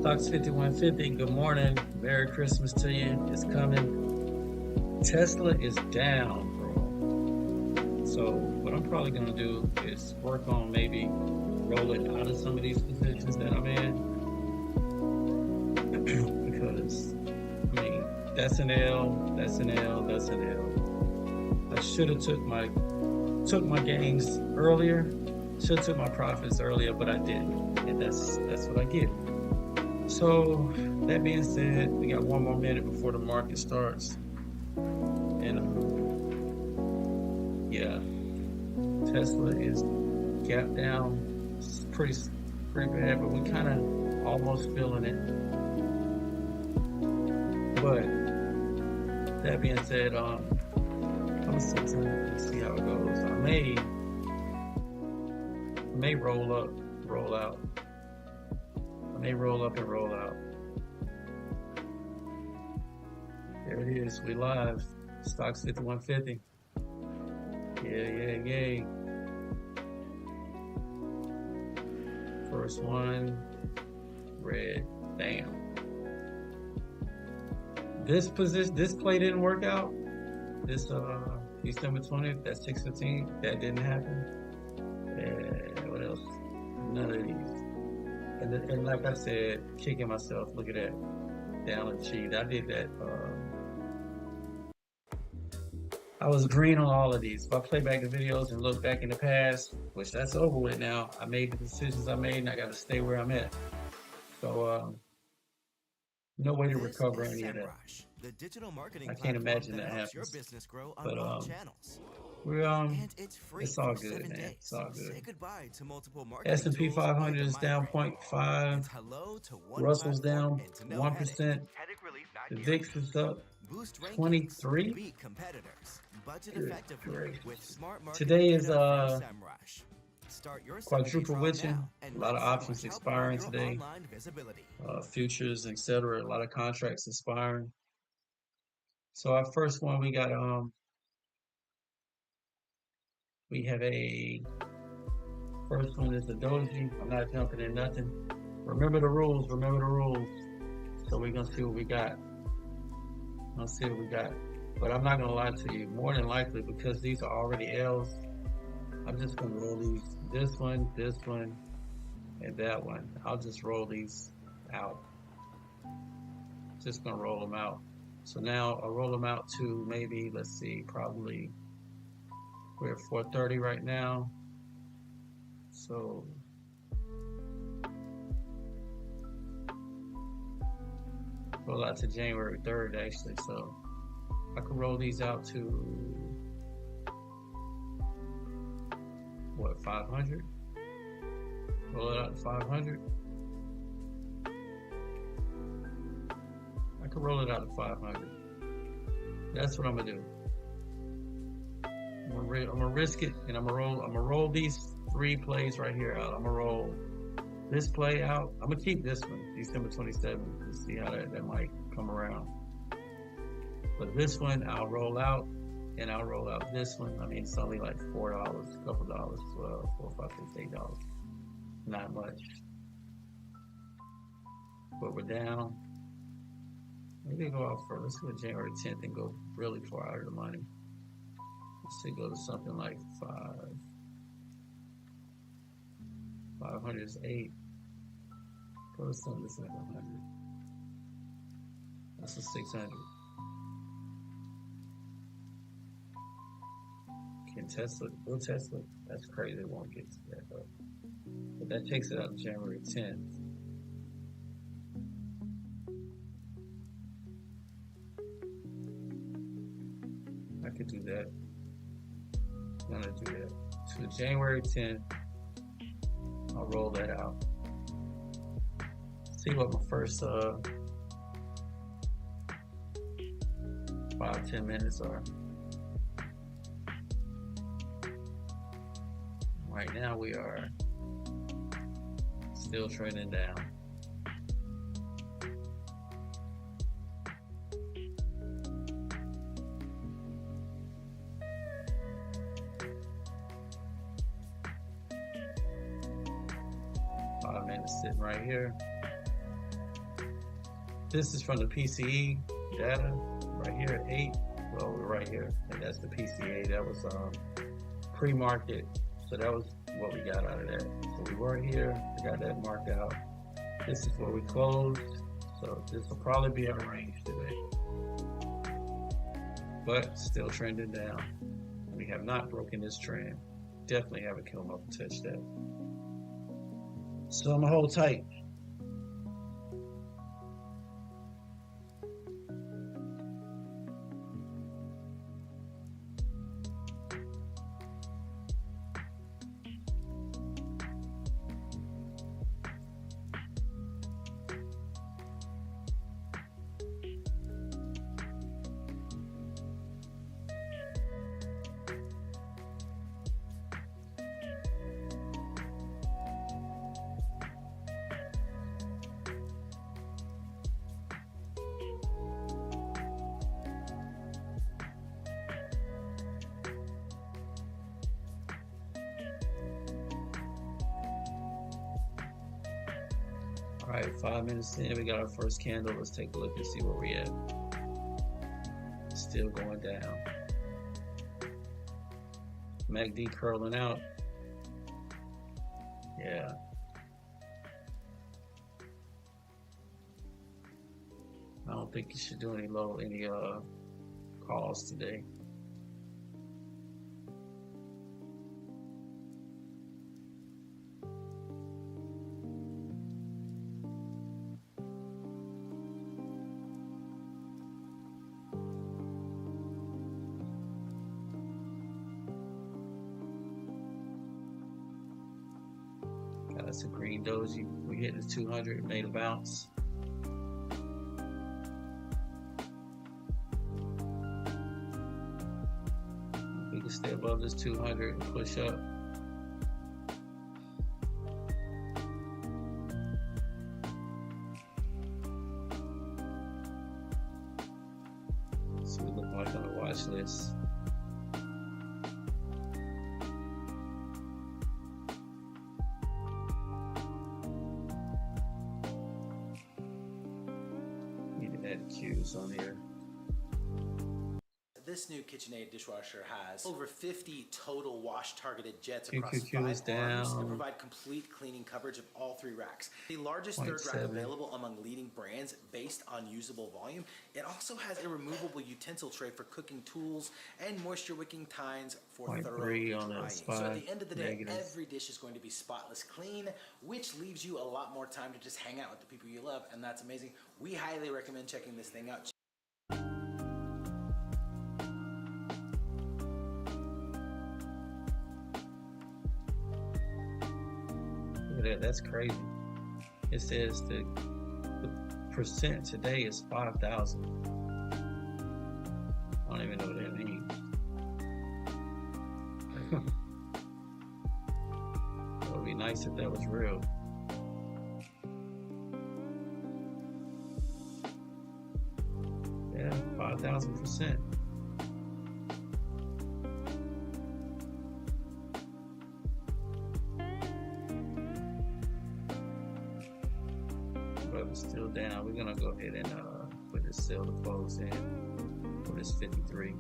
Stocks 5150, good morning. Merry Christmas to you. It's coming. Tesla is down, bro. So what I'm probably gonna do is work on maybe rolling out of some of these positions that I'm in because I mean that's an L, that's an L, that's an L. I should have took my gains earlier, should have took my profits earlier, but I didn't. And that's what I get. So that being said, we got one more minute before the market starts. And yeah, Tesla is gap down. It's pretty bad, but we kind of almost feeling it. But that being said, I'm gonna sit tight and see how it goes. I may roll up, roll out. I may roll up and roll out. There it is. We live. Stocks 5150. Yeah. First one, red. Bam. This play didn't work out. This December 20th, that's 615. That didn't happen. What else? None of these. And like I said, kicking myself. Look at that. Down achieved. I did that. I was green on all of these. If I play back the videos and look back in the past, which that's over with now, I made the decisions I made and I got to stay where I'm at. So, no way to recover any of that. The digital marketing I can't platform imagine that that helps your happens. business grow on But all channels. we're And it's free it's all for good, 7 man. days. It's all good. Say goodbye to multiple marketing S&P tools like 500 is down MindBrain. 0.5. It's hello to one Russell's platform down and to no 1%. headache relief not The guaranteed. VIX is up Boost rankings, 23. beat competitors, budget Good effectively gracious. with smart marketing Today is data from SEMrush. Start your 7-day quadruple trial witching. now and A lot of let options SEMrush help grow expiring your today. online visibility. Futures, etc. A lot of contracts expiring. So our first one, we have a first one is the doji. I'm not jumping in nothing. Remember the rules. Remember the rules. So we're gonna see what we got. Let's see what we got. But I'm not gonna lie to you. More than likely, because these are already L's, I'm just gonna roll these. This one, and that one. I'll just roll these out. Just gonna roll them out. So now I'll roll them out to maybe, let's see, probably we're at 430 right now. So roll out to January 3rd actually. So I could roll these out to what, 500? Roll it out to 500. I could roll it out to 500. That's what I'm gonna do. I'm gonna risk it, and I'm gonna roll these 3 plays right here out. I'm gonna roll this play out. I'm gonna keep this one, December 27th, to see how that might come around. But this one I'll roll out, and I'll roll out this one. I mean, it's only like $4, a couple dollars, $4, $5, $8. Not much. But we're down. Maybe go out for, let's go January 10th and go really far out of the money. Let's say go to something like 500 is 8. Go to something that's like 100. That's a 600. Can Tesla, will Tesla? That's crazy, it won't get to that though. But that takes it out to January 10th. I could do that. I'm gonna do that. So January 10th, I'll roll that out. See what my first 5-10 minutes are. Right now we are still trading down. Sitting right here. This is from the PCE data right here at 8. Well, we're right here, and that's the PCA. That was pre-market, so that was what we got out of that. So we were here, we got that marked out. This is where we closed, so this will probably be our range today, but still trending down. We have not broken this trend. Definitely haven't come up and touched that. So I'm gonna hold tight. All right, 5 minutes in, we got our first candle. Let's take a look and see where we at. Still going down. MACD curling out. Yeah. I don't think you should do any calls today. That's a green doji. We hit the 200, made a bounce. We can stay above this 200 and push up. So we look like on the watch list. Cues on here. This new KitchenAid dishwasher has over 50 total wash targeted jets across QQQ 5 is down. arms and provide complete cleaning coverage of all 3 racks. The largest third rack available among leading brands based on usable volume. It also has a removable utensil tray for cooking tools and moisture wicking tines for thorough drying. So at the end of the day, every dish is going to be spotless clean, which leaves you a lot more time to just hang out with the people you love, and that's amazing. We highly recommend checking this thing out. That's crazy. It says the percent today is 5,000. I don't even know what that means. It would be nice if that was real. Yeah, 5,000%. Still down. We're gonna go ahead and put this sell to close in for this 53.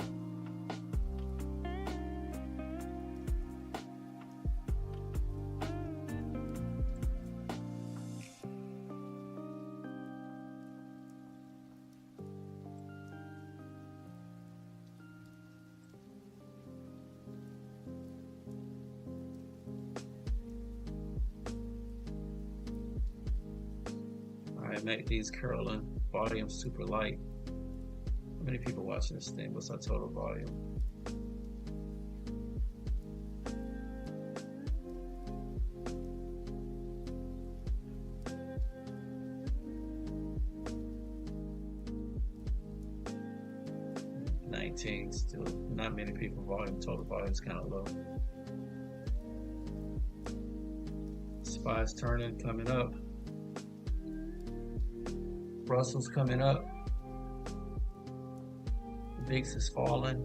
Make these curling, volume super light. How many people watching this thing? What's our total volume? Still not many people. Volume, total volume is kind of low. SPY's turning, coming up. Russell's coming up. VIX is falling.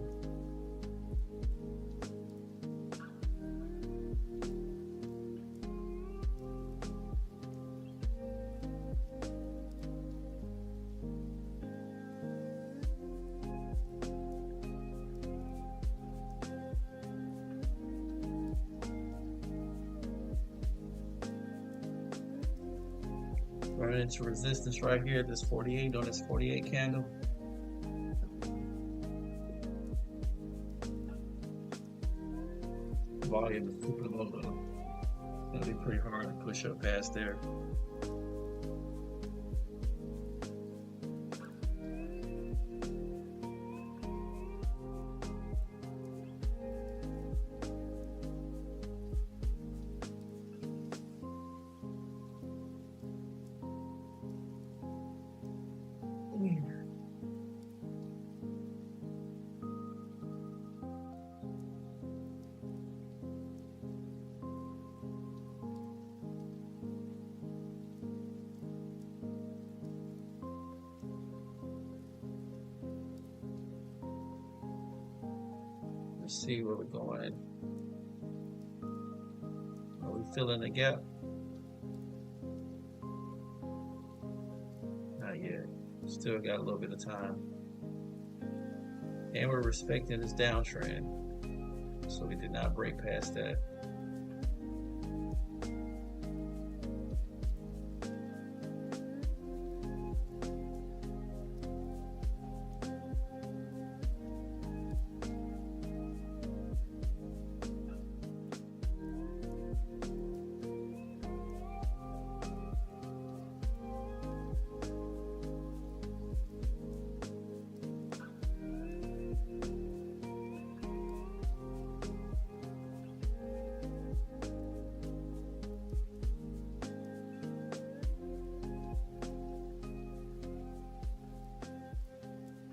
Running into resistance right here, this 48 on this 48 candle. Volume is super low though. It's gonna be pretty hard to push up past there. Let's see where we're going. Are we filling the gap? Not yet. Still got a little bit of time. And we're respecting this downtrend. So we did not break past that.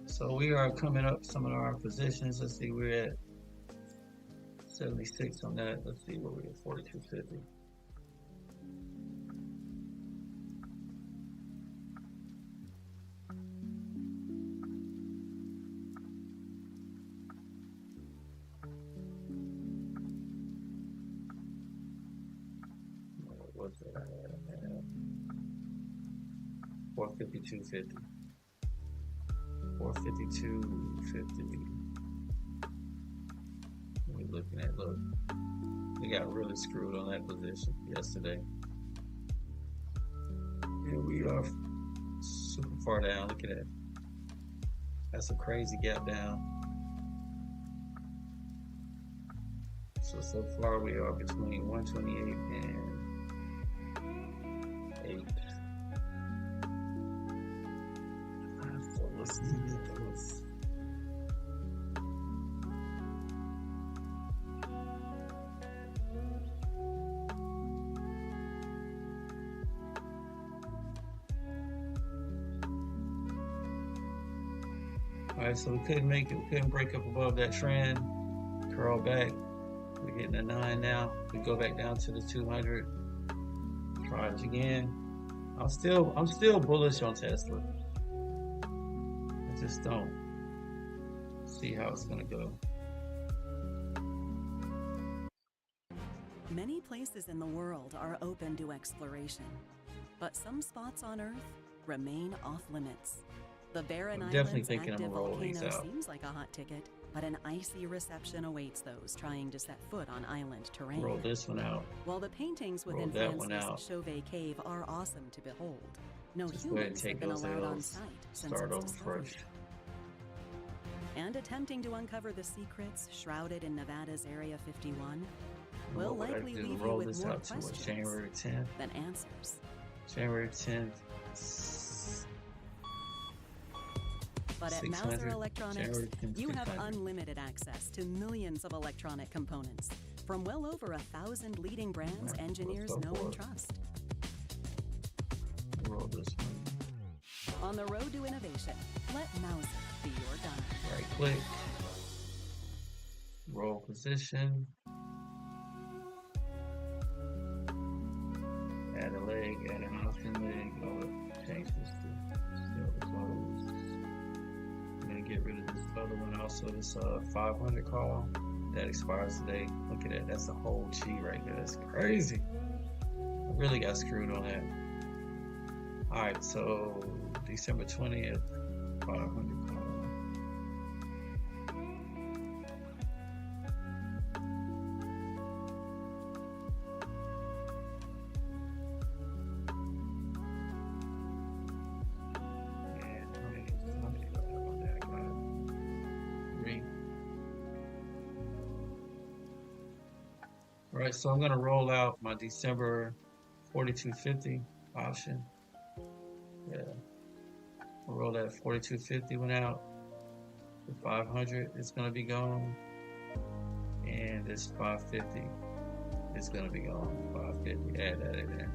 So we are coming up some of our positions. Let's see, we're at 76 on that. Let's see where we're at, 42.50. What's that? 452.50. 452.50. We're looking at, look, we got really screwed on that position yesterday. And we are super far down. Look at that. That's a crazy gap down. So far we are between 128 and 8. So let's see those. Alright, so we couldn't make it, we couldn't break up above that trend, curl back. We're getting a 9 now. We go back down to the 200. Try it again. I'm still bullish on Tesla. I just don't see how it's gonna go. Many places in the world are open to exploration, but some spots on Earth remain off limits. The barren I'm definitely island's thinking I'm active gonna roll these volcano out. seems like a hot ticket, but an icy reception awaits those trying to set foot on island terrain. Roll this one out. While the paintings Roll within that one out. France's Chauvet Cave are awesome to behold, no Just go ahead and humans take have been those allowed on L's. site since Start its over discovery. fresh. And attempting to uncover the secrets shrouded in Nevada's Area 51 will What I likely do, leave you roll with this more out to what, questions January 10th. than answers. January 10th. But at 600, Mauser Electronics, January 10th, you have 600. unlimited access to millions of electronic components from well over 1,000 leading brands Alright, engineers let's go know for and it. trust. Roll this one. On the road to innovation, let Mauser be your guide. Right click. Roll position. Add a leg, add an option leg. Oh, change this to still close. I'm gonna get rid of this other one also, this 500 call. That expires today. Look at that, that's a whole G right there. That's crazy. I really got screwed on that. Alright, so December 20th, 500 call. right, so I'm gonna roll out my December 4250 option. Yeah, I'll roll that 4250 one out. The 500 is gonna be gone, and this 550 is gonna be gone. 550, add that in there.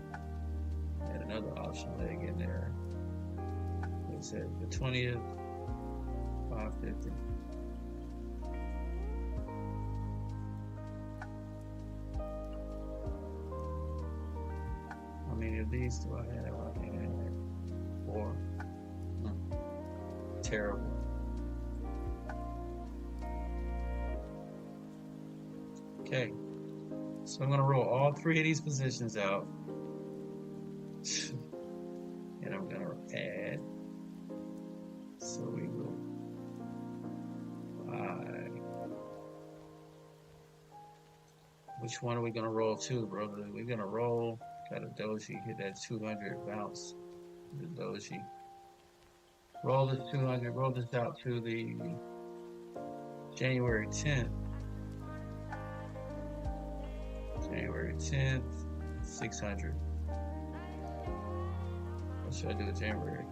Add another option leg in there. What's it? The 20th, 550. How many of these do I have? I have 4. Terrible. Okay, so I'm gonna roll all 3 of these positions out, and I'm gonna add. So we will buy. Which one are we gonna roll to, brother? We're gonna roll. Got a doji. Hit that 200 bounce. The doji. Roll this 200. Roll this out to the January 10th. January 10th, 600. What should I do with January?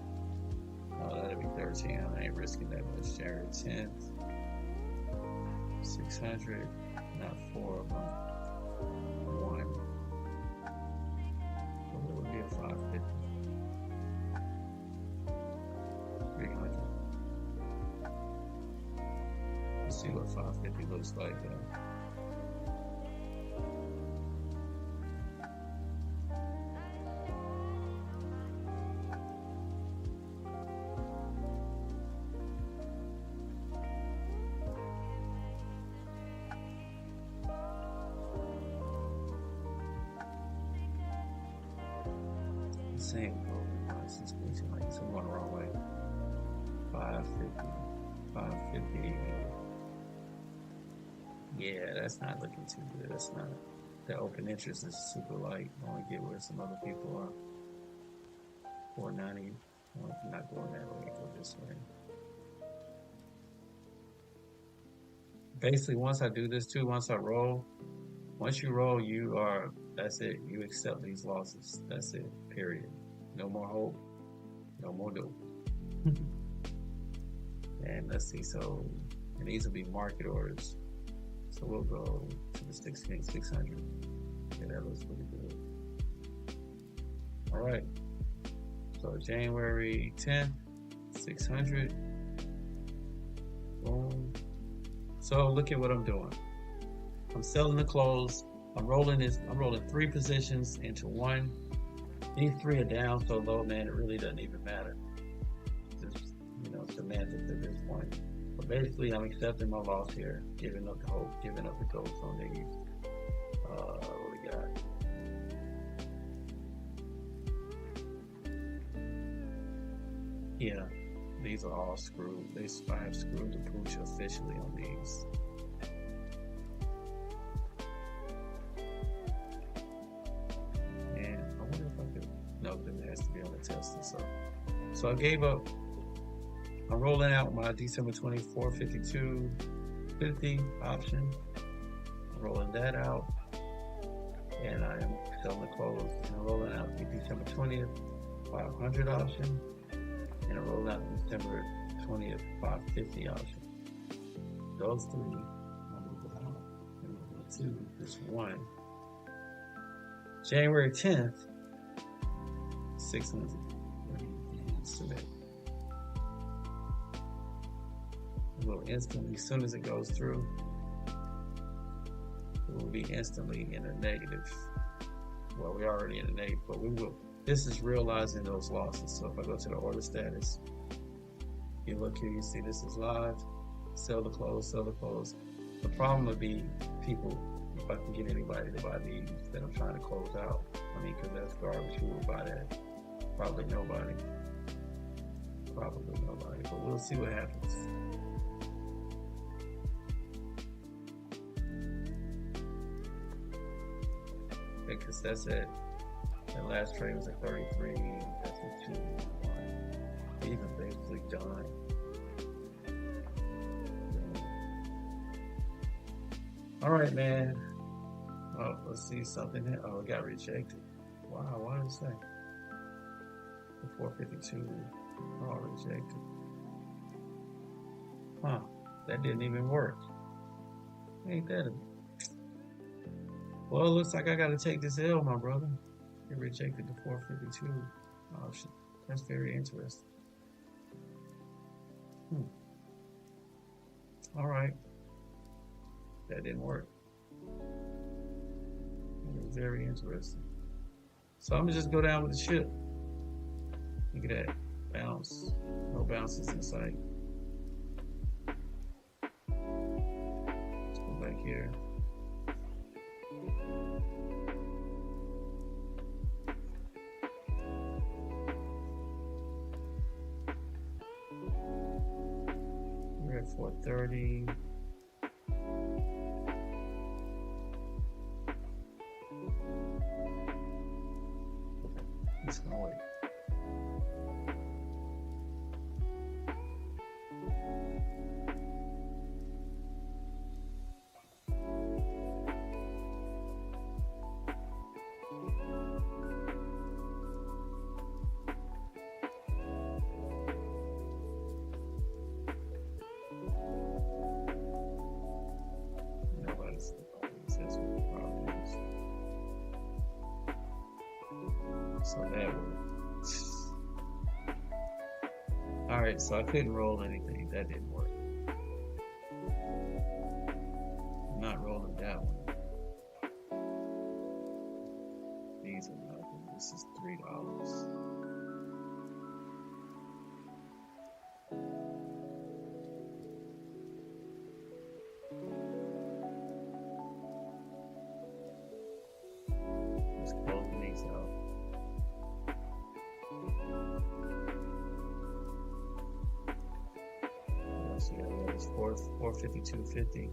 Oh, that'll be 13. I ain't risking that much. January 10th, 600, not 4 of them. 1. So that would be a 550. 300. Let's see what 550 looks like though. Same like it's going the wrong way. 550, 550. Yeah, that's not looking too good. That's not. The open interest is super light. I want to get where some other people are. 490. I'm not going that way. Go this way. Basically, once I do this too, once you roll, you are. That's it. You accept these losses. That's it. Period. No more hope. No more dope. And let's see. So, and these will be market orders. So we'll go to the 600. Yeah, that looks pretty good. All right. So January 10th, 600. Boom. So look at what I'm doing. I'm selling the close. I'm rolling 3 positions into 1. These 3 are down so low, man, it really doesn't even matter. Just, semantics at this point. But basically, I'm accepting my loss here, giving up the hope, giving up the ghost on these. What we got? Yeah, these are all screwed. I have screwed the pooch officially on these. It has to be on the tester. So I gave up. I'm rolling out my December 24, 52, 50 option. I'm rolling that out. And I am selling the close. And I'm rolling out the December 20th, 500 option. And I'm rolling out the December 20th, 550 option. Those 3. I'm moving out. And moving 2. This 1. January 10th. 600. Submit. It will instantly, as soon as it goes through, it will be instantly in a negative. Well, we're already in a negative, but we will. This is realizing those losses. So if I go to the order status, you look here, you see this is live. Sell the close, sell the close. The problem would be people, if I can get anybody to buy these that I'm trying to close out. I mean, because that's garbage. Who will buy that? Probably nobody. But we'll see what happens. Because that's it. That last trade was at 33. That's a 2-1. Even basically done. All right, man. Oh, let's see something here. Oh, it got rejected. Wow, why did it say? The 452 all rejected. Huh, that didn't even work. Ain't that a... Well, it looks like I gotta take this L, my brother. It rejected the 452 option. That's very interesting. All right. That didn't work. Very interesting. So I'm gonna just go down with the ship. Look at that. Bounce. No bounces in sight. Let's go back here. We're at 430. It's gonna wait. Nobody's that's what the problem is. So that worked. Alright, so I couldn't roll anything. That didn't work. I'm not rolling that one. These are nothing. This is $3. Let's close these out. Yeah, it's 452.50.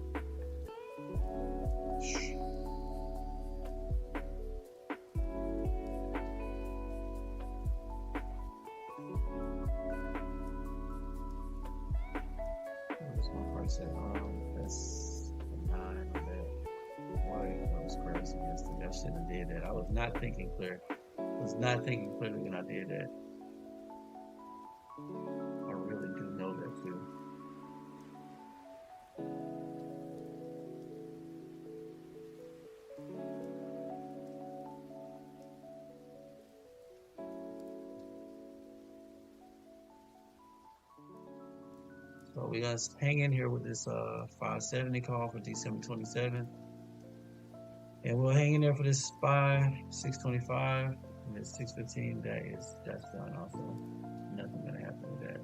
Where's my price at? That's a 9 on that. Why? That was crazy yesterday. I shouldn't have did that. I was not thinking clear. I was not thinking clearly when I did that. I really do know that too. So we gotta hang in here with this 570 call for December 27th. And we'll hang in there for this SPY 625 and this 615 that's done also. Nothing gonna happen with that.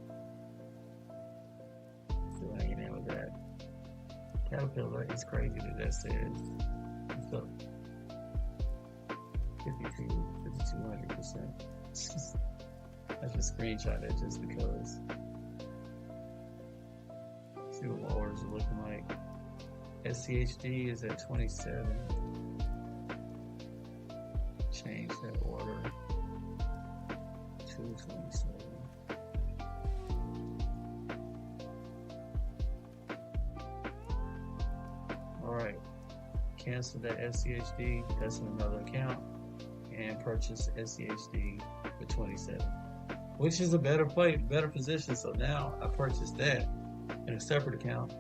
Still hanging in with that. Caterpillar is crazy that says it's up 5200%. I just screenshot that just because. See what my orders are looking like. SCHD is at 27. Change that order to 27. Alright. Cancel that SCHD. That's in another account. And purchase SCHD for 27. Which is a better position. So now I purchased that in a separate account,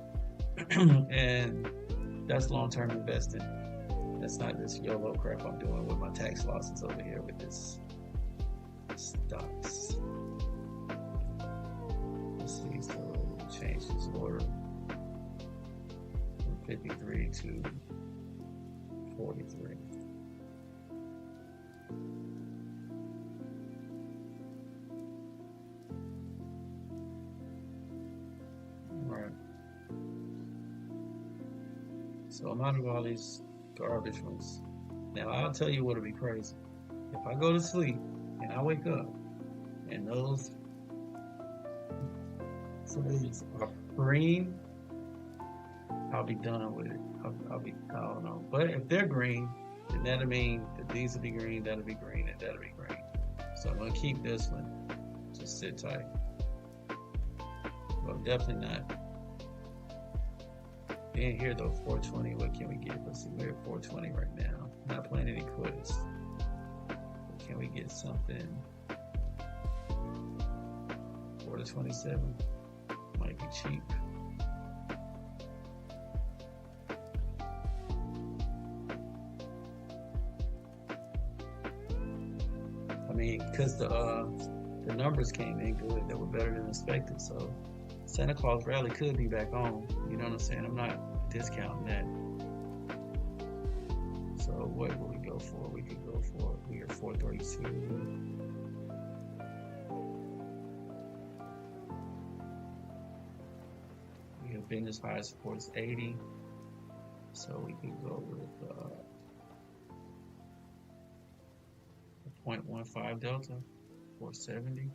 and that's long-term investing. That's not this YOLO crap I'm doing with my tax losses over here with this stocks. Let's see, so change this order from 53 to 43. So I'm out of all these garbage ones. Now I'll tell you what'll be crazy. If I go to sleep and I wake up and those these are green, I'll be done with it. I don't know. But if they're green, then that'll mean that these will be green, that'll be green, and that'll be green. So I'm gonna keep this one. Just sit tight. But definitely not. In here though, 420, what can we get? Let's see, we're at 420 right now. Not playing any quiz. Can we get something for the 27? Might be cheap. I mean, because the numbers came in good, that were better than expected. So Santa Claus rally could be back on. You know what I'm saying? I'm not discounting that. So what will we go for? We could go for, we are 432. We have business high support is 80. So we could go with 0.15 delta, 470.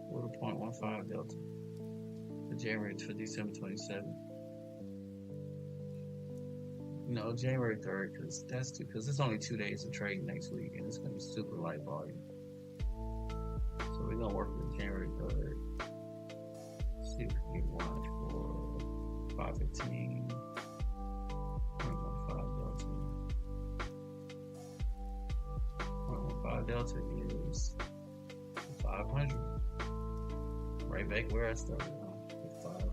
Or the 0.15 delta for January for December 27th. No, January 3rd, because it's only 2 days of trade next week, and it's gonna be super light volume. So we're gonna work with January 3rd. See if we can watch for 515. 0.15 delta. 0.15 delta is 500. Right back where I started with 500.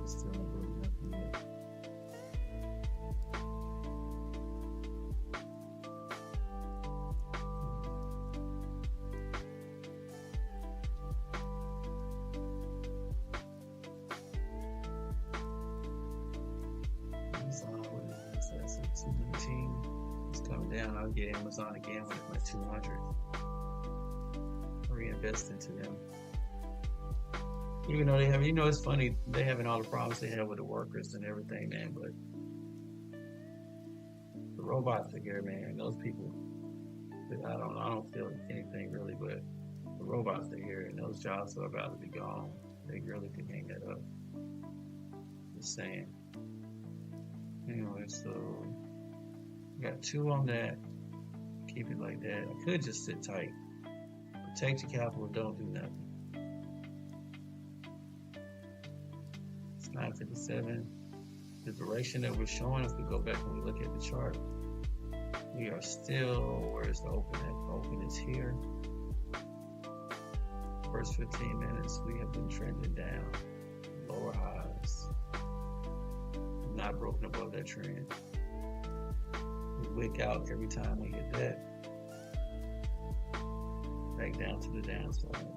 Still not doing nothing yet. Amazon, what is that? That's at 219. It's coming down. I'll get Amazon again with my 200. Reinvest into them. Even though they have, you know, it's funny, they having all the problems they have with the workers and everything, man, but the robots are here, man. Those people, I don't feel anything really, but the robots are here and those jobs are about to be gone. They really can hang that up. Just saying. Anyway, so got 2 on that. Keep it like that. I could just sit tight. Protect your capital, don't do nothing. 957. The direction that we're showing, if we go back and we look at the chart, we are still, where's the open at? The open is here. First 15 minutes, we have been trending down. Lower highs. Not broken above that trend. We wick out every time we hit that. Back down to the downside.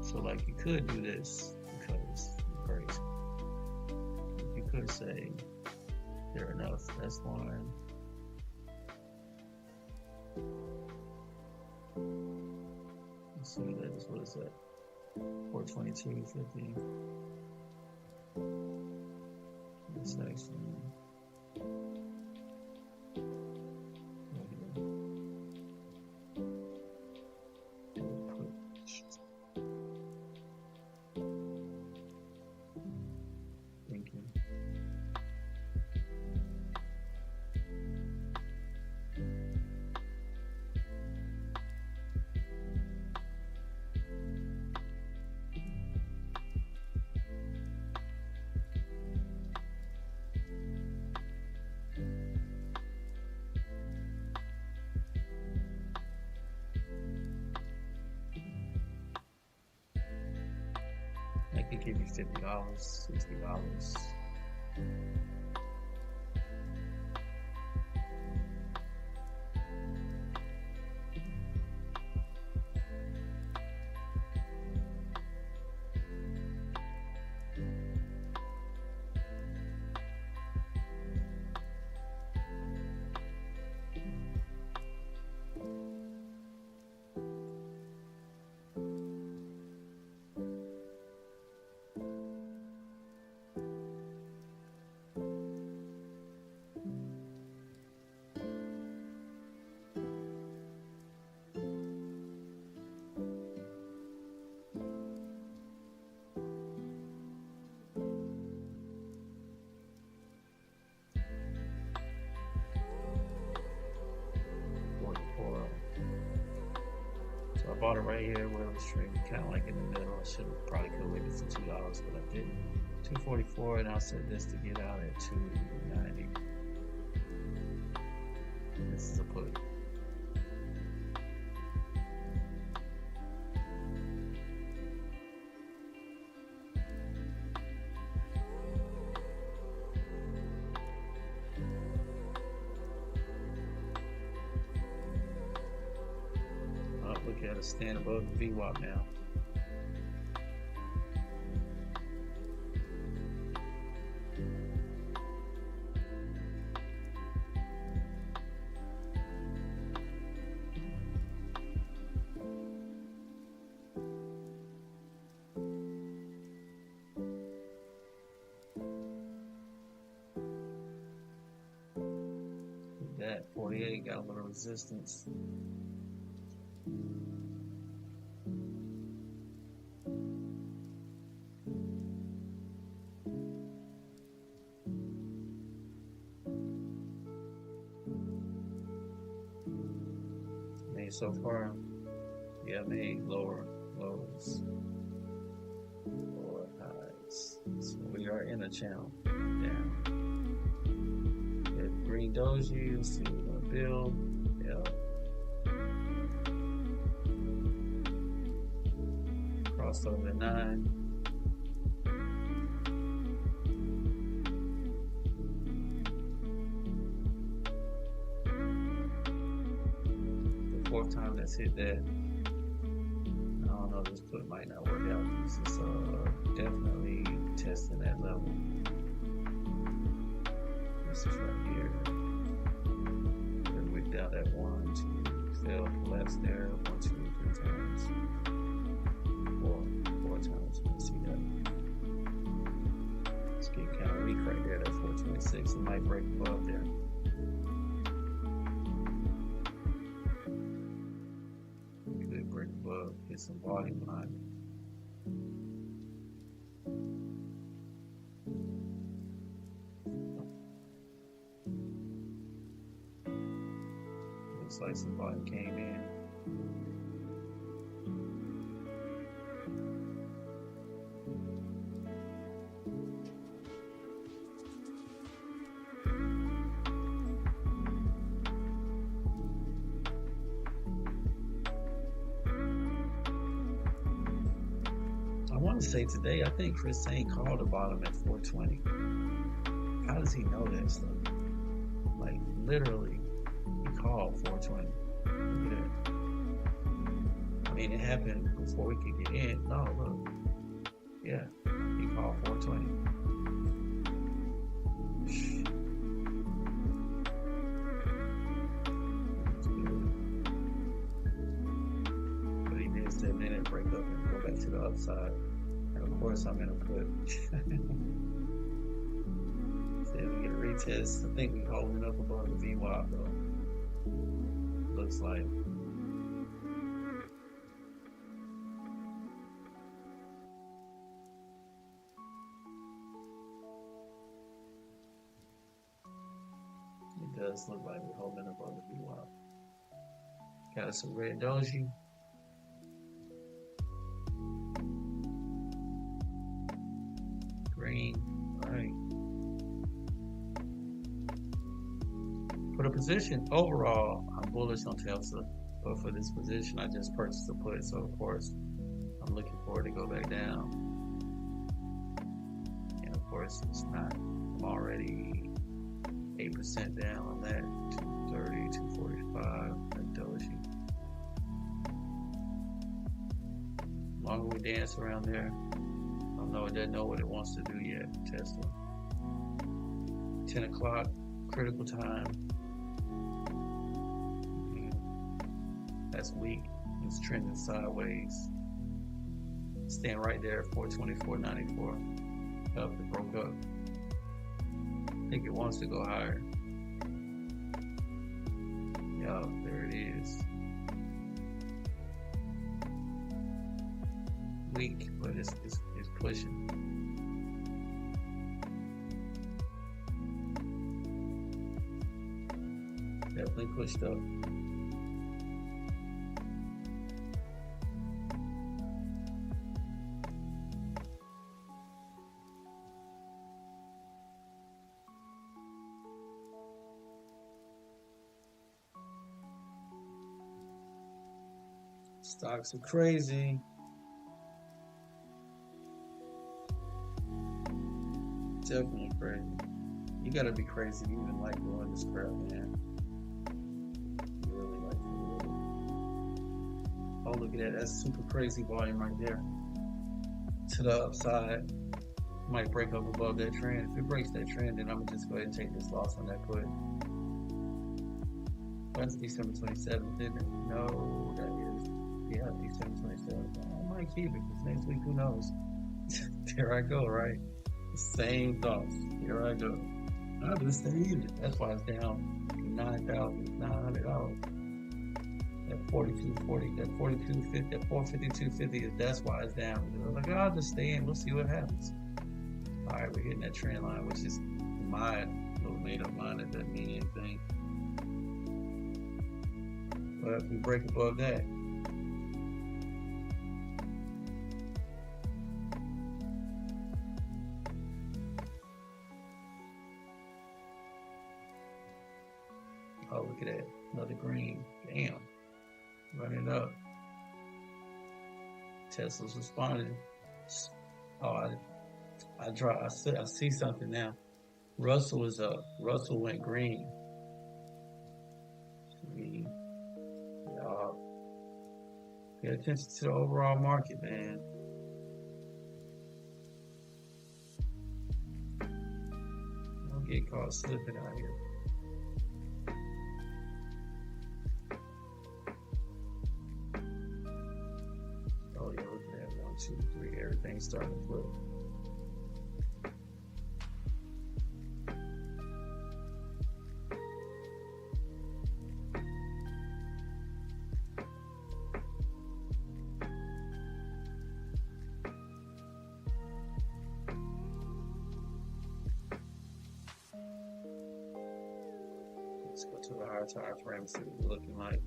So like you could do this because you're crazy. You could say fair enough, that's fine. Let's see that is, what is that? 422.50. This next one. I could give you $50, $60. bought it right here where it was trading, kind of like in the middle. I should have probably could have waited for $2, but I didn't. 244, and I said this to get out at 290. This is a put. Look at it stand above the VWAP now. That 48 got a little resistance. So far, yeah, made lower lows, lower highs. So we are in a channel down. If green doji, let's see, we're gonna build. Yeah. Crossed over the 9. Fourth time that's hit that. I don't know, this put might not work out. This is definitely testing that level. This is right here. It wicked out at 1, 2, fell, collapsed there, 1, 2, 3 times. Four times. You can see that. It's getting kind of weak right there, that 426. It might break above there. Get some volume behind it. Looks like some volume came in. I want to say today, I think Chris Saint called the bottom at 420. How does he know that stuff? Like, literally, he called 420. Look at that. I mean, it happened before we could get in. No, look. Yeah, he called 420. But he did 7 minute break up and go back to the upside. And of course, I'm gonna put. See if we get a retest. I think we're holding up above the VWAP though. Looks like. It does look like we're holding above the VWAP. Got us some red doji. Green. All right. For the position, overall, I'm bullish on Tesla. But for this position, I just purchased a put. So, of course, I'm looking forward to go back down. And, of course, it's not. I'm already 8% down on that. 230, 245, that doji. As long as we dance around there. I don't know, it doesn't know what it wants to do yet, Tesla. 10 o'clock, critical time. Yeah. That's weak. It's trending sideways. Stand right there at 424.94. Up, it broke up. I think it wants to go higher. Yeah, there it is. Weak, but it's pushing. Definitely pushed up. Stocks are crazy. Definitely crazy. You gotta be crazy to even like doing this crap, man. You really like it. Oh, look at that. That's super crazy volume right there. To the upside. Might break up above that trend. If it breaks that trend, then I'm gonna just go ahead and take this loss on that put. When's December 27th, isn't it? No, that is, yeah, December 27th. I might keep it because next week, who knows? There I go, right? Same thoughts. Here I go. I'll just stay in it. That's why it's down $9,900. That 42.40, that 42.50, that 452.50. That's why it's down. I'm like, I'll just stay in. We'll see what happens. All right, we're hitting that trend line, which is my little made-up mind. That doesn't mean anything. But if we break above that, oh, look at that. Another green. Damn. Running up. Tesla's responding. Oh, I see something now. Russell is up. Russell went green. Pay attention to the overall market, man. Don't get caught slipping out here. Oh yeah, look at that. 1, 2, 3. Everything's starting to flip. Let's go to the higher time frame, see what we're looking like.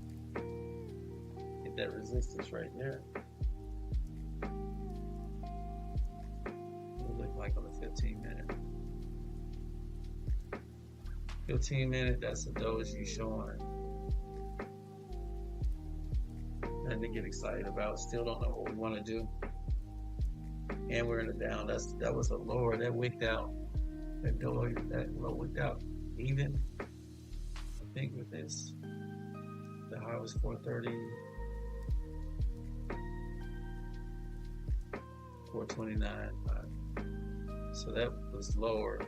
Get that resistance right there. What it look like on the 15 minute. 15 minute, that's a doji showing. Nothing to get excited about. Still don't know what we want to do. And we're in the down. That was a lower. That wicked out. That doji, that low wicked out. Even, I think with this, the high was 430, 429. So that was lower.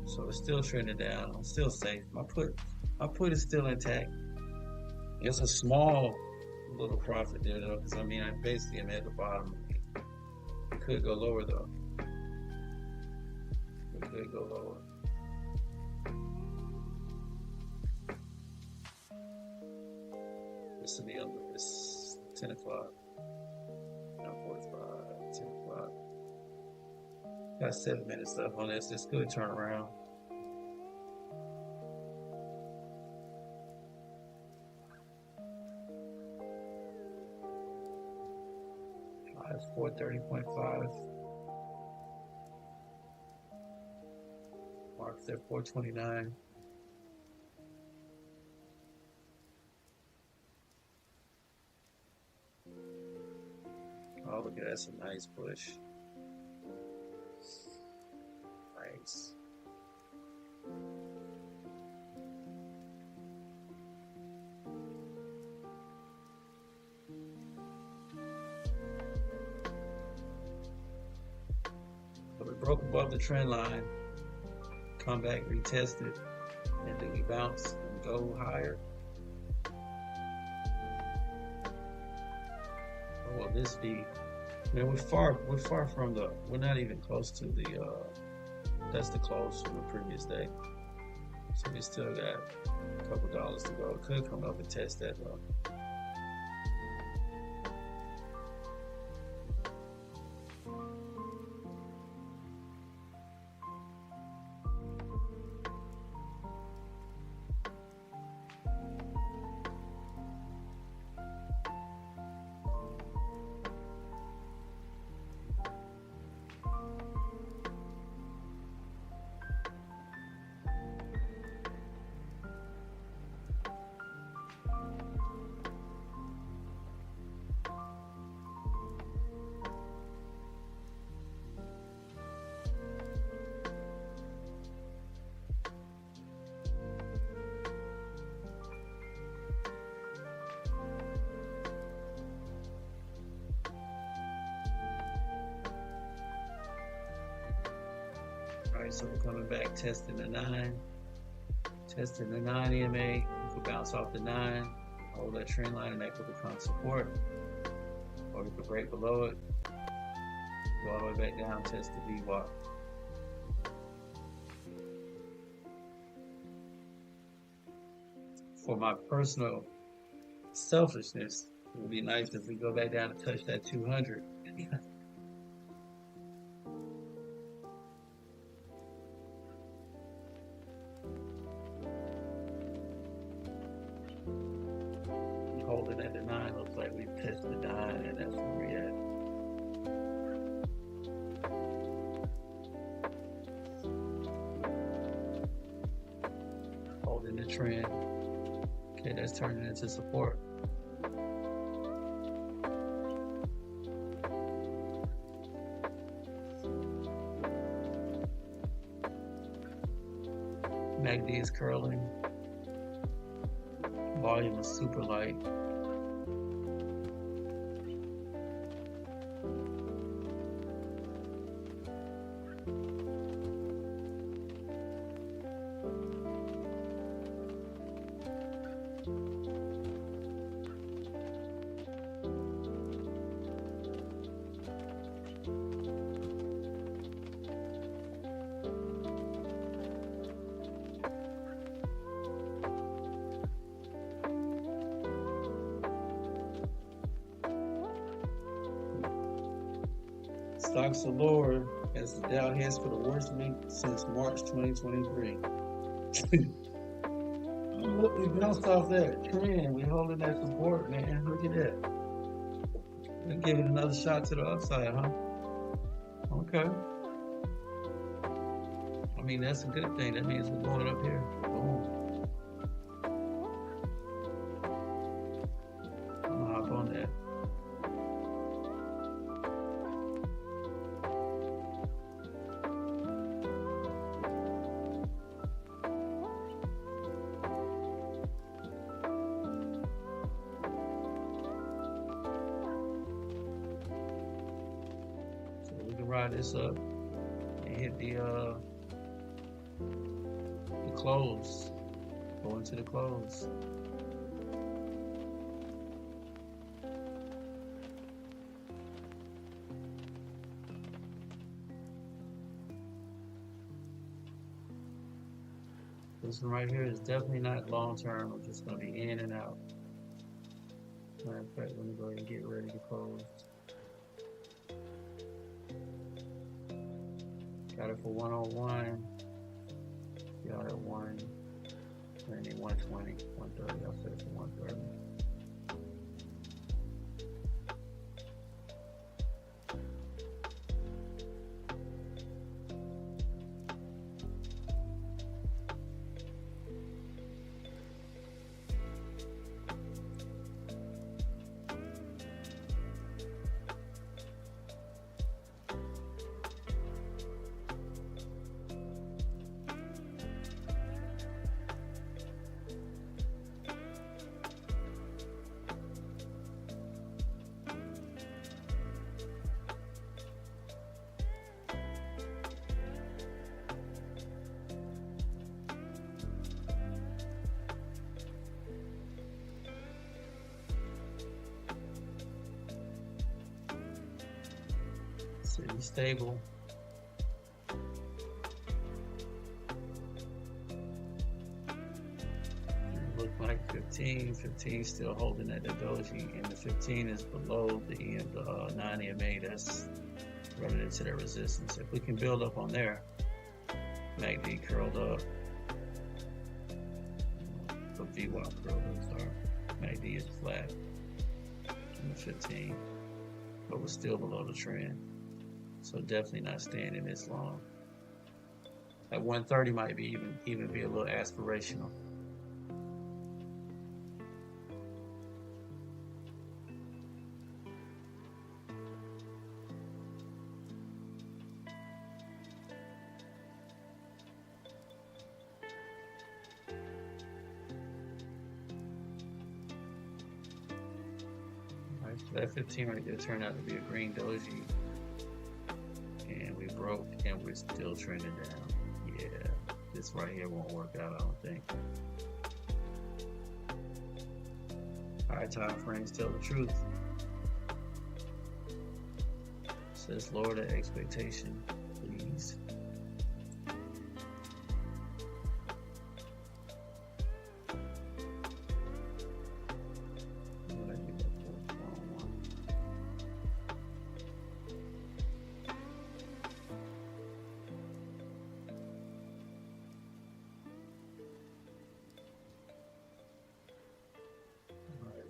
So it's still trending down. I'm still safe. My put is still intact. It's a small little profit there though, because I mean I basically am at the bottom. It could go lower though. It could go lower. This will be under this 10 o'clock. 9:45, 10 o'clock. Got 7 minutes left on this. This could turn around. That's 430.5. Mark's at 429. Oh, look at that. That's a nice push. Nice. So we broke above the trend line, come back, retest it, and then we bounce and go higher. Or will this be? Man, we're far from the. We're not even close to the. That's the close from the previous day. So we still got a couple dollars to go. It could come up and test that though. Alright, so we're coming back, testing the 9. Testing the 9 EMA. You can bounce off the 9, hold that trend line, and that could become support. Or you could break below it, go all the way back down, test the VWAP. For my personal selfishness, it would be nice if we go back down and touch that 200. Holding at the 9, looks like we've tested the 9, and that's where we're at. Holding the trend. Okay, that's turning into support. MACD is curling. Volume is super light. Stocks are lower as the Dow heads for the worst week since March 2023. Look, we bounced off that trend. We're holding that support, man. Look at that. We're giving another shot to the upside, huh? Okay. I mean, that's a good thing. That means we're going up here. Boom. I'm gonna hop on that. Ride this up and hit the close. Go into the close. This one right here is definitely not long term. I'm just gonna be in and out. Matter of fact, let me go ahead and get ready to close. Got it for 101. Got it 120, 120, 130. I'll set it for 130. Sitting stable. Look like 15 still holding at the doji, and the 15 is below the 9 EMA. That's running into their resistance. If we can build up on there, MACD curled up. The VWAP curled up. Sorry, MACD is flat in the 15, but we're still below the trend. So definitely not standing this long. At 130 might be even be a little aspirational. All right, so that 15 right there turned out to be a green doji. And we broke, and we're still trending down. this right here won't work out, I don't think. Alright, time frames tell the truth. Says lower the expectation, please.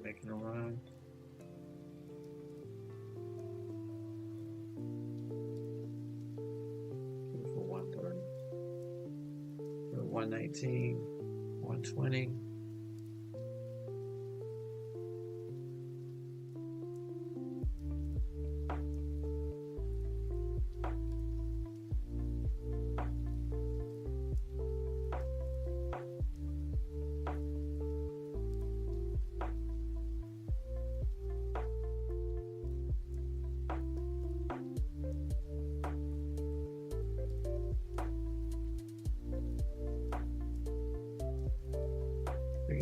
Making a run. For 130. 119, 120.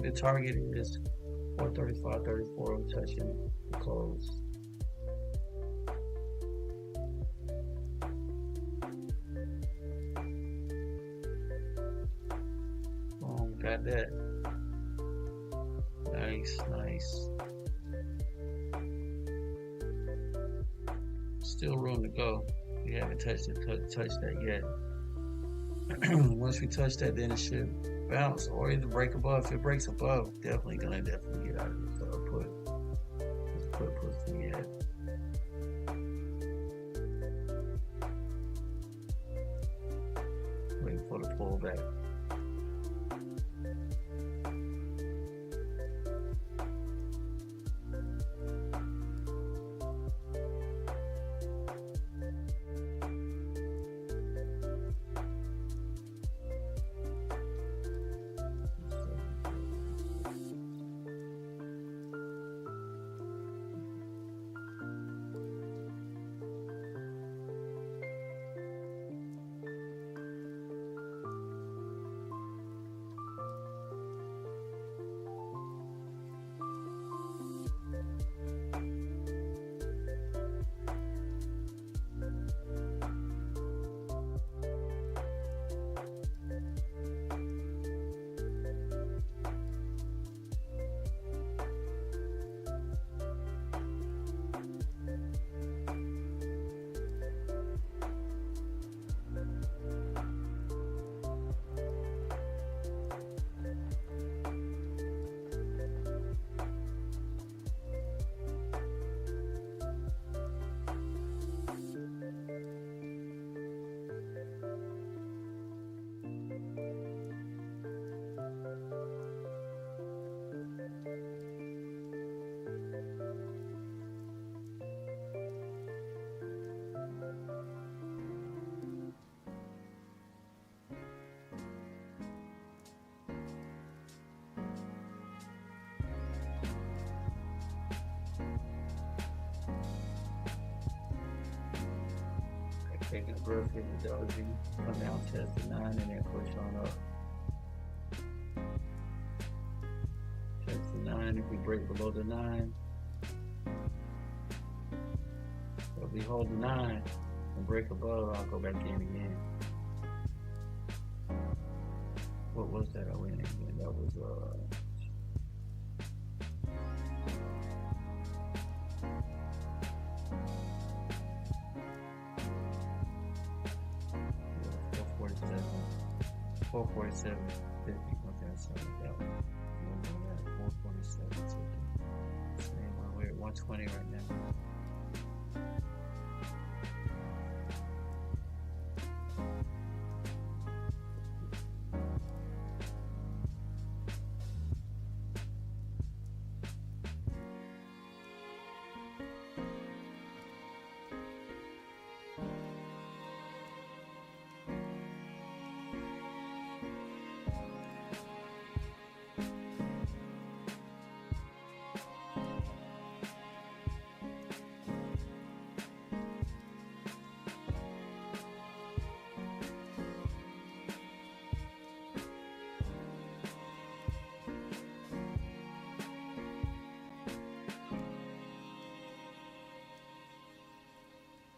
The target is 435.34, touching the close. Oh, got that. Nice, nice. Still room to go. We haven't touched that yet. Once we touch that, then it should bounce or either break above. If it breaks above, definitely get out of this put. This put puts me at. Waiting for the pullback. Taking a breath in the doji, come down, test the 9, and then push on up. Test the 9. If we break below the 9, if we hold the 9 and break above, I'll go back in again. What was that I went in again? That was 447.50. Okay, so that one. 447.50. Same one. We're at 120 right now.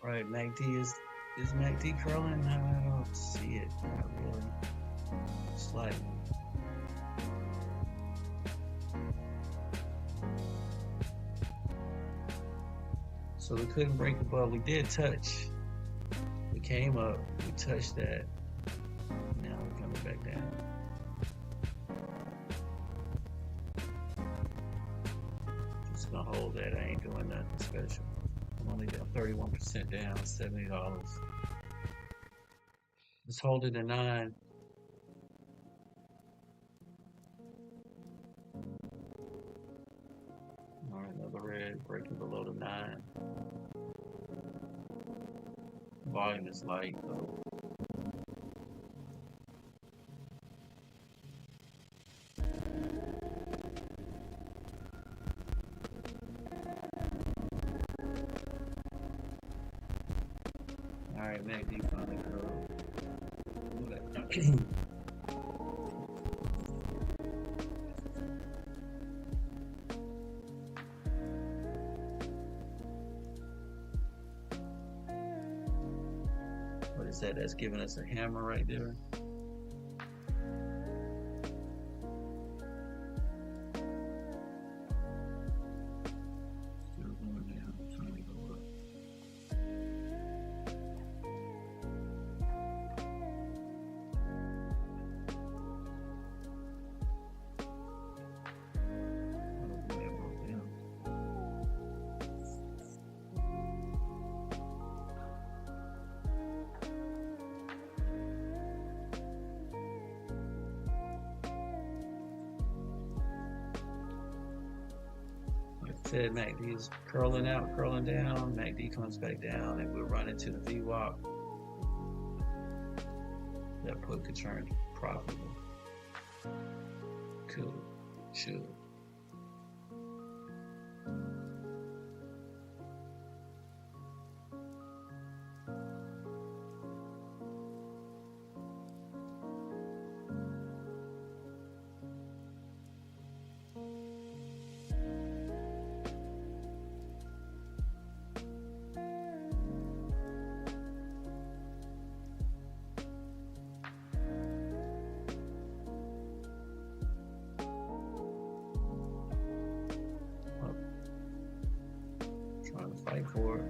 Right, MACD is MACD curling? I don't see it. Not really. Slightly. So we couldn't break above. We did touch. We came up. We touched that. Now we're coming back down. Just gonna hold that. I ain't doing nothing special. I'm only down 31% down, $70. Let's hold it at 9. All right, another red breaking below the 9. Volume is light though. All right, MACD finally curled. What is that? That's giving us a hammer right there. Still going down, trying to go up. Said MACD is curling out, curling down. MACD comes back down, and we'll run into the VWAP. That put could turn profitable. Could, should. Trying to fight for it.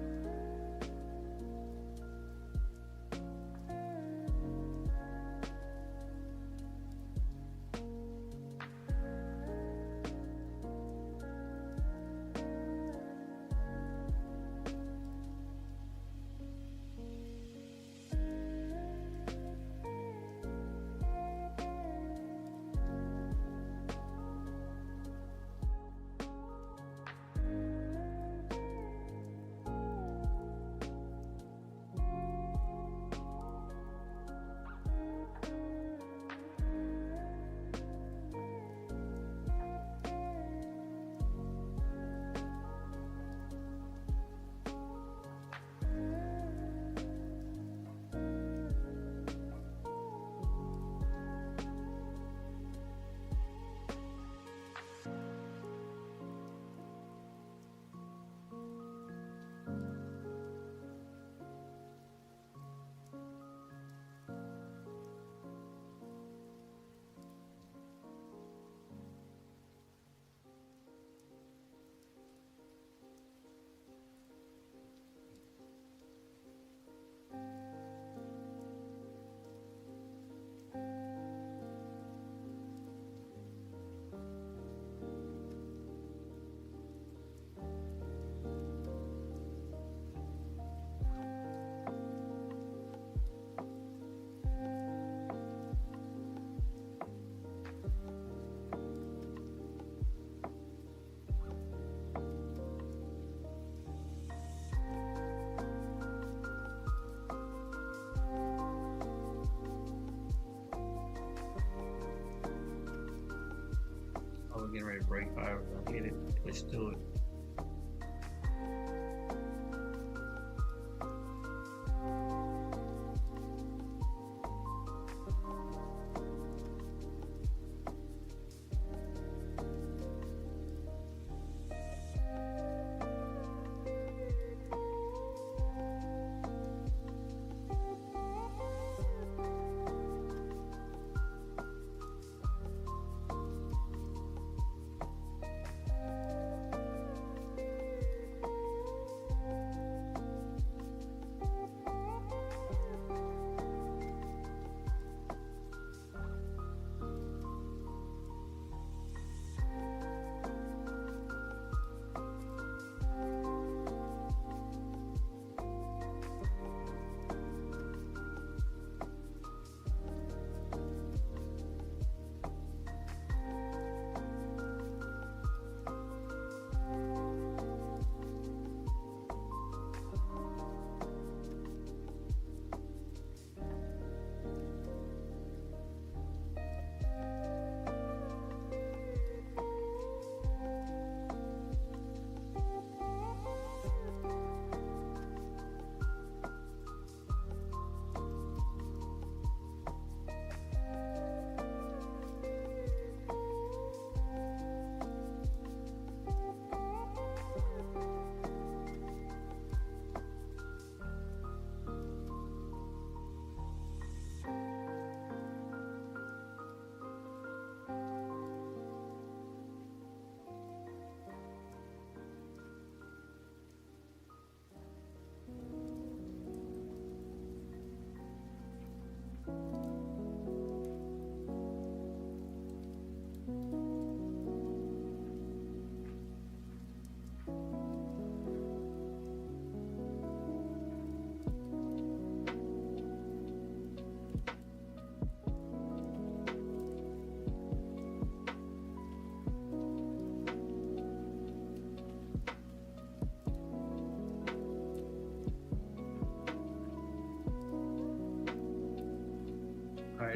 Oh, we're getting ready to break fire. We're gonna hit it. Push through it.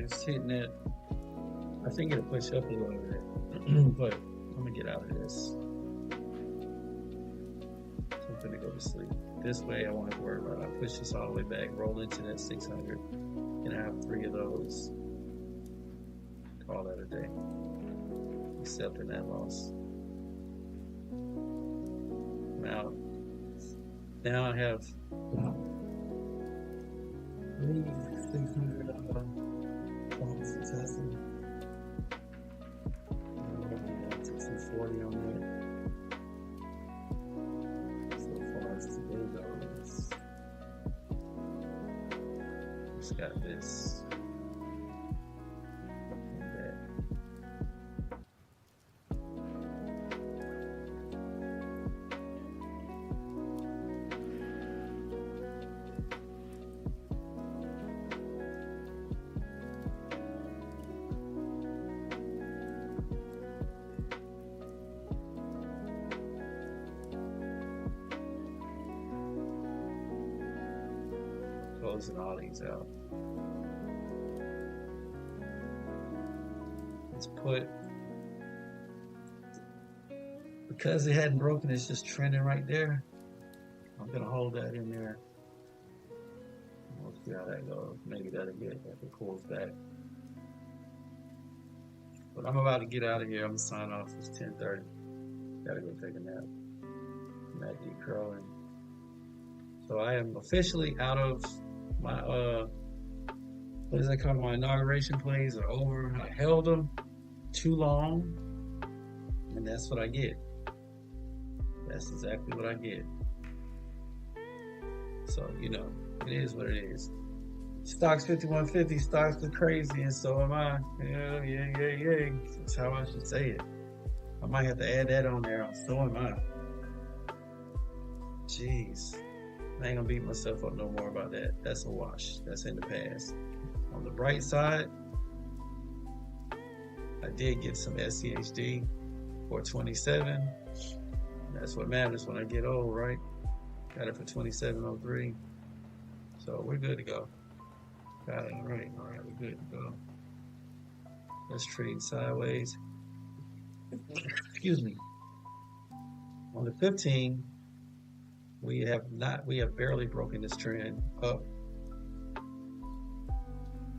it's hitting it. I think it'll push up a little bit, but I'm gonna get out of this. So I'm gonna go to sleep. This way I won't have to worry about it. I push this all the way back, roll into that 600, and I have 3 of those. Call that a day. Accepting that loss. Now I have 600 points successful. 240 on that. So far as today goes, just got this and that. Closing all these out. Let's put, because it hadn't broken, it's just trending right there. I'm gonna hold that in there. We'll see how that goes. Maybe that'll get if it pulls back. But I'm about to get out of here. I'm gonna sign off. It's 10:30. Gotta go take a nap. Matt D. Curling. So I am officially out of my what is that called? My inauguration plays are over. I held them too long, and that's what I get. That's exactly what I get. So, you know, it is what it is. Stocks 5150, stocks are crazy, and so am I. Yeah. That's how I should say it. I might have to add that on there. So am I. Jeez. I ain't gonna beat myself up no more about that. That's a wash. That's in the past. On the bright side, I did get some SCHD for 27. That's what matters when I get old, right? Got it for 27.03. So we're good to go. Got it. All right, we're good to go. Let's trade sideways. Excuse me. On the 15, we have barely broken this trend up.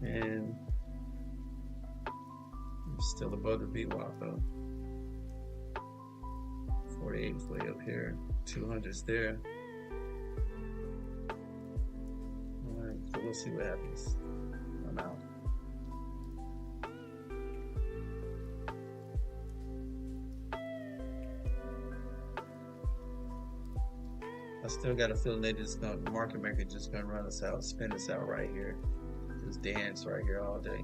And I'm still above the VWAP though. 48 is way up here. 200's there. Alright, so we'll see what happens. I'm out. I still got a feeling the market maker just gonna run us out, spin us out right here. Just dance right here all day.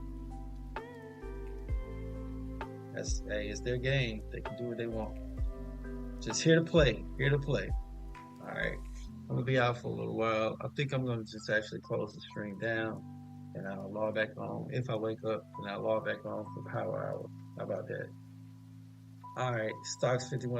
It's their game. They can do what they want. Just here to play. Alright. I'm gonna be out for a little while. I think I'm gonna just actually close the stream down and I'll log back on. If I wake up, then I'll log back on for power hour. How about that? Alright, stocks 51.